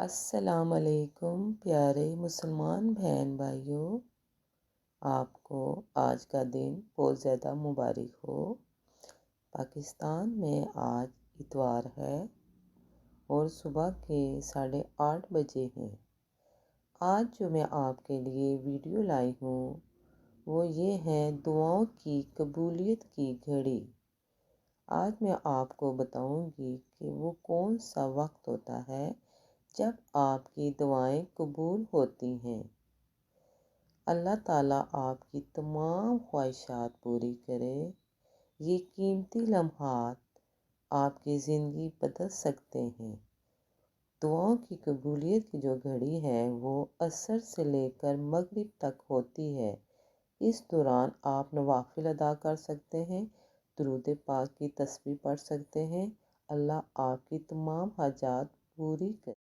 السلام علیکم پیارے مسلمان بہن بھائیوں، آپ کو آج کا دن بہت زیادہ مبارک ہو۔ پاکستان میں آج اتوار ہے اور صبح کے 8:30 بجے ہیں۔ آج جو میں آپ کے لیے ویڈیو لائی ہوں وہ یہ ہے دعاؤں کی قبولیت کی گھڑی۔ آج میں آپ کو بتاؤں گی کہ وہ کون سا وقت ہوتا ہے جب آپ کی دعائیں قبول ہوتی ہیں۔ اللہ تعالیٰ آپ کی تمام خواہشات پوری کرے۔ یہ قیمتی لمحات آپ کی زندگی بدل سکتے ہیں۔ دعاؤں کی قبولیت کی جو گھڑی ہے وہ عصر سے لے کر مغرب تک ہوتی ہے۔ اس دوران آپ نوافل ادا کر سکتے ہیں، درود پاک کی تسبیح پڑھ سکتے ہیں۔ اللہ آپ کی تمام حاجات پوری کرے۔